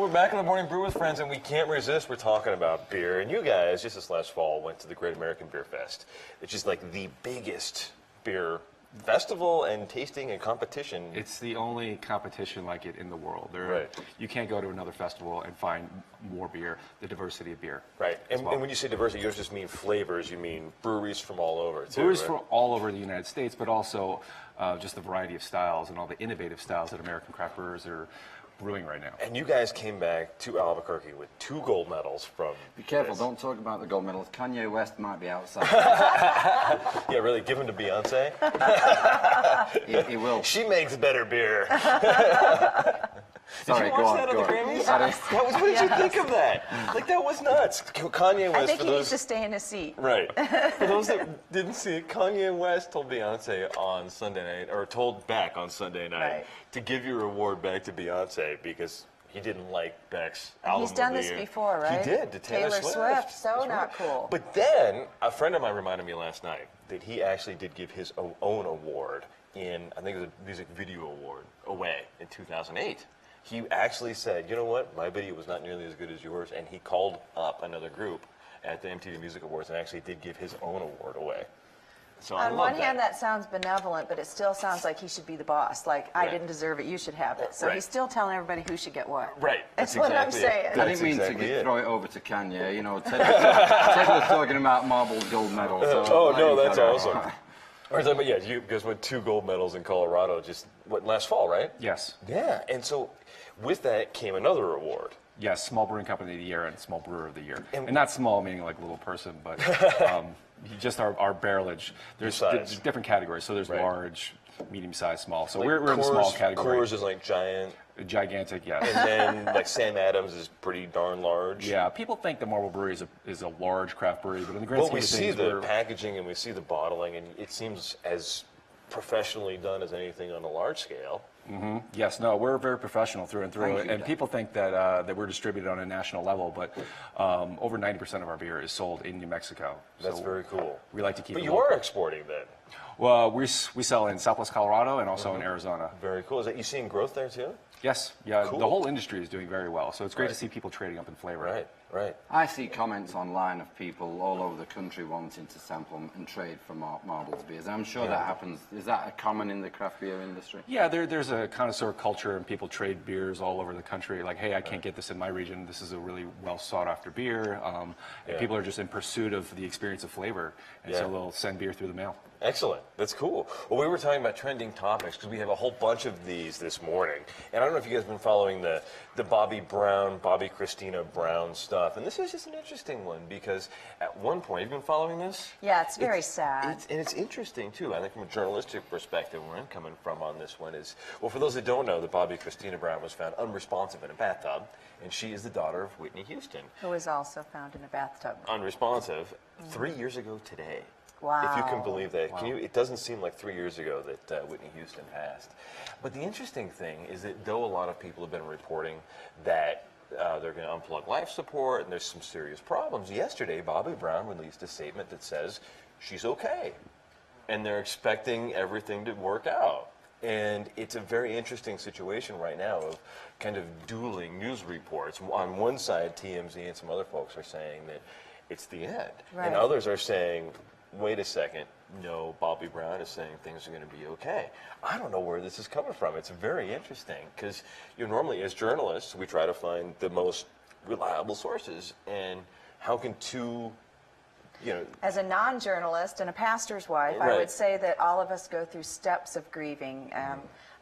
we're back in the Morning Brew with friends, and we can't resist. We're talking about beer. And you guys, just this last fall, went to the Great American Beer Fest, which is like the biggest beer festival and tasting and competition. It's the only competition like it in the world. Right. You can't go to another festival and find more beer, the diversity of beer. Right. And when you say diversity, you don't just mean flavors, you mean breweries from all over, too. Breweries right? from all over the United States, but also just the variety of styles and all the innovative styles that American craft brewers are brewing right now. And you guys came back to Albuquerque with 2 gold medals from... Be careful, don't talk about the gold medals. Kanye West might be outside. Yeah, really, give them to Beyonce? he will. She makes better beer. Sorry, Did you go watch on, that on go the on. Grammys? What did you think of that? Like, that was nuts. Kanye West, I think for he those... needs to stay in his seat. Right. For those that didn't see it, Kanye West told Beyonce on Sunday night, or told Beck on Sunday night, Right. to give your award back to Beyonce because he didn't like Beck's album. He's done of the this year. before, right? He did, to Taylor Swift. So That's not right. cool. But then, a friend of mine reminded me last night that he actually did give his own award in, I think it was a music video award, away in 2008. He actually said, you know what, my video was not nearly as good as yours, and he called up another group at the MTV Music Awards and actually did give his own award away. So I On love one hand, that sounds benevolent, but it still sounds like he should be the boss. Like, I Right. didn't deserve it, you should have it. So Right. he's still telling everybody who should get what. Right. That's That's what I'm exactly it. saying. I That's didn't mean exactly to it. throw it over to Kanye. You know, Ted was talking about marbled gold medals. So Oh, no, that's sorry. awesome. Or, yeah, you guys won 2 gold medals in Colorado just, last fall, right? Yes. Yeah, and so with that came another award. Yes, Small Brewing Company of the Year and Small Brewer of the Year. And- And not small meaning like little person, but just our barrelage. There's Size. different categories. So there's Right. large, medium-sized, small. So Like we're in the small Coors- category. Coors is like giant, Gigantic, yes. and then like Sam Adams is pretty darn large. Yeah, people think the Marble Brewery is a large craft brewery, but in the grand Well, scheme we of see things, the we're... packaging and we see the bottling, and it seems as professionally done as anything on a large scale. Yes, no, we're very professional through and through, Thank you. and people think that we're distributed on a national level, but over 90% of our beer is sold in New Mexico. That's So very cool. We like to keep But it you local. are exporting then. Well, we sell in Southwest Colorado and also in Arizona. Very cool. Is that you seeing growth there too? Yes, yeah, Cool. the whole industry is doing very well, so it's great Right. to see people trading up in flavor. Right, right. I see comments online of people all over the country wanting to sample and trade for marbled beers. I'm sure that happens. Is that common in the craft beer industry? Yeah, there's a connoisseur culture, and people trade beers all over the country. Like, hey, I can't get this in my region. This is a really well sought after beer, and people are just in pursuit of the experience of flavor, and Yeah. so they'll send beer through the mail. Excellent. That's cool. Well, we were talking about trending topics because we have a whole bunch of these this morning. And I don't know if you guys have been following the Bobby Kristina Brown stuff. And this is just an interesting one because at one point, have you been following this? Yeah, it's very sad. And it's interesting, too. I think from a journalistic perspective, where I'm coming from on this one is, well, for those that don't know, the Kristina Brown was found unresponsive in a bathtub. And she is the daughter of Whitney Houston. Who was also found in a bathtub. Unresponsive 3 years ago today. Wow. If you can believe that. It doesn't seem like 3 years ago that Whitney Houston passed. But the interesting thing is that though a lot of people have been reporting that they're going to unplug life support and there's some serious problems, yesterday Bobby Brown released a statement that says she's okay. And they're expecting everything to work out. And it's a very interesting situation right now of kind of dueling news reports. On one side, TMZ and some other folks are saying that it's the end. Right. And others are saying, wait a second, no, Bobby Brown is saying things are going to be okay. I don't know where this is coming from. It's very interesting because normally as journalists, we try to find the most reliable sources. And how can two, As a non-journalist and a pastor's wife, I Right. would say that all of us go through steps of grieving.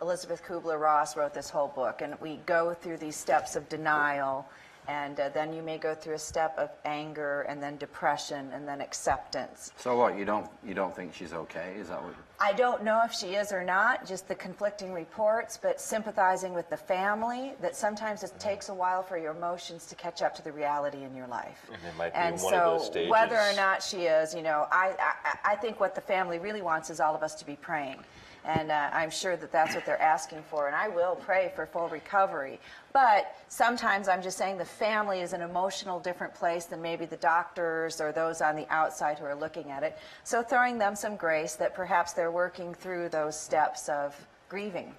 Elizabeth Kubler-Ross wrote this whole book, and we go through these steps of denial, and then you may go through a step of anger, and then depression, and then acceptance. So what? You don't think she's okay? Is that what? I don't know if she is or not, just the conflicting reports, but sympathizing with the family, that sometimes it takes a while for your emotions to catch up to the reality in your life. And it might be And in one of those so stages. whether or not she is, I think what the family really wants is all of us to be praying. And I'm sure that that's what they're asking for. And I will pray for full recovery. But sometimes I'm just saying the family is an emotional different place than maybe the doctors or those on the outside who are looking at it. So throwing them some grace that perhaps they're working through those steps of grieving.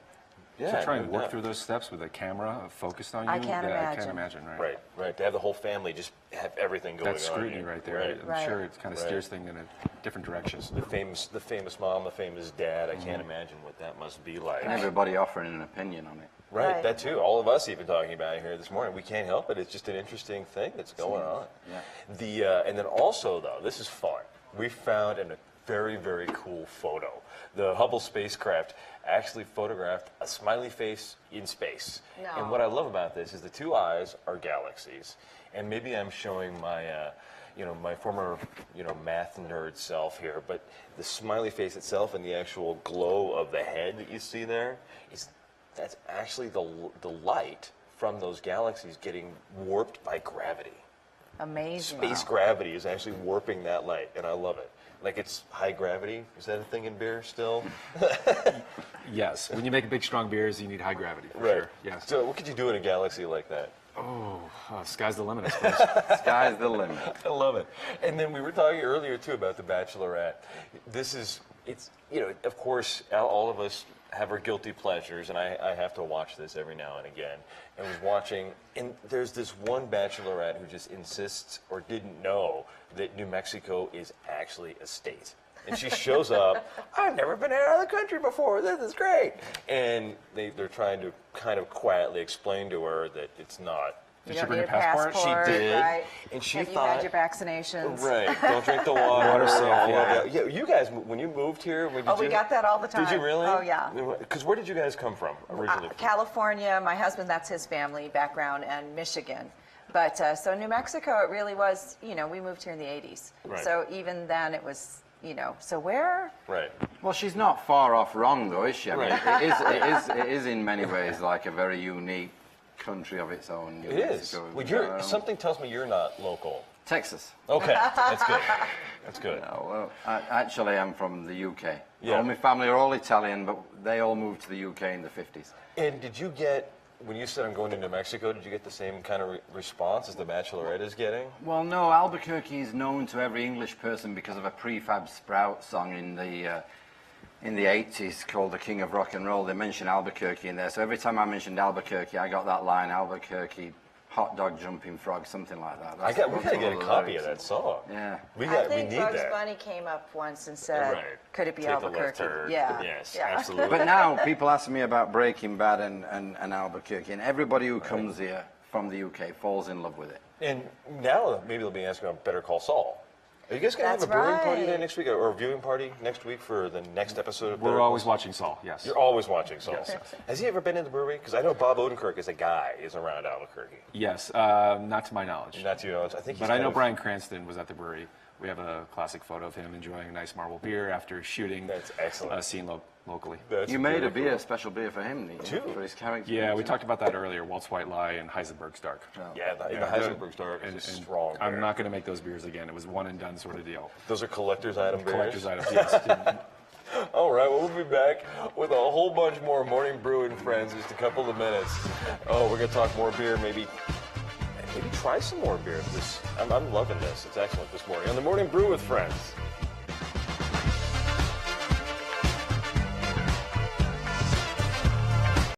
Yeah, So trying no to work doubt. through those steps with a camera focused on you. I can't I can't imagine. imagine, right? Right, right. To have the whole family just have everything going on. That scrutiny here. right there. Right. I'm Right. sure it kind of Right. steers things in a different direction. The famous mom, the famous dad. I can't imagine what that must be like. And everybody offering an opinion on it. Right, Right. that too. All of us even talking about it here this morning. We can't help it. It's just an interesting thing that's going on. Yeah. And then also though, this is fun. We found a very, very cool photo. The Hubble spacecraft actually photographed a smiley face in space. No. And what I love about this is the two eyes are galaxies. And maybe I'm showing my my former, math nerd self here, but the smiley face itself and the actual glow of the head that you see there that's actually the light from those galaxies getting warped by gravity. Amazing. Space gravity is actually warping that light, and I love it. Like it's high gravity. Is that a thing in beer still? Yes. When you make big, strong beers, you need high gravity. For Right. Sure. Yes. So what could you do in a galaxy like that? Sky's the limit, I suppose. Sky's the limit. I love it. And then we were talking earlier too about The Bachelorette. Of course, all of us have our guilty pleasures, and I have to watch this every now and again. And was watching, and there's this one Bachelorette who just insists or didn't know that New Mexico is actually a state. And she shows up, I've never been out of the country before, this is great. And they're trying to kind of quietly explain to her that it's not. You Did she don't bring need a passport? She did, right? and she Have thought- you had your vaccinations? Right, don't drink the water. Water safe, all of yeah. that. Yeah, you guys, when you moved here, Oh, we got that all the time. Did you really? Oh, yeah. Because where did you guys come from originally? California, my husband, that's his family background, and Michigan. But so New Mexico, it really was, we moved here in the 80s. Right. So even then it was, so where? Right. Well, she's not far off wrong, though, is she? I mean, Right. it is in many ways like a very unique country of its own. New It is. Mexico. Well, something tells me you're not local. Texas. Okay, that's good. That's good. Well, actually, I'm from the UK. Yeah. All my family are all Italian, but they all moved to the UK in the 50s. And did you get, when you said I'm going to New Mexico, did you get the same kind of response as the Bachelorette is getting? Well, no, Albuquerque is known to every English person because of a Prefab Sprout song in the 80s called The King of Rock and Roll. They mention Albuquerque in there. So every time I mentioned Albuquerque, I got that line, Albuquerque, hot dog, jumping frog, something like that. We got to get a copy of that song. Yeah. We I think need Bugs that. Bunny came up once and said, Right. could it be Take the left Albuquerque? turn. Yeah. Yes, Yeah. absolutely. But now people ask me about Breaking Bad and Albuquerque, and everybody who comes here from the UK falls in love with it. And now maybe they'll be asking about Better Call Saul. Are you guys going to have a That's brewing party right. there next week or a viewing party next week for the next episode of Better We're Call always Saul? watching Saul, yes. You're always watching Saul. Yes. Has he ever been in the brewery? Because I know Bob Odenkirk as a guy is around Albuquerque. Yes, not to my knowledge. Not to I think. But I know Bryan Cranston was at the brewery. We have a classic photo of him enjoying a nice marble beer after shooting That's excellent. a scene locally. That's You made a very beer, cool. special beer for him, didn't you? Two. For his character. Yeah, we talked about that earlier. Walt's White Lie and Heisenberg's Dark. Yeah, the Heisenberg's Dark is a strong. I'm beer. not going to make those beers again. It was one and done sort of deal. Those are collector's item beers. Collector's items, yes. All right, well, we'll be back with a whole bunch more Morning Brew and Friends in just a couple of minutes. Oh, we're going to talk more beer, maybe try some more beer. I'm loving this. It's excellent this morning on the Morning Brew with Friends.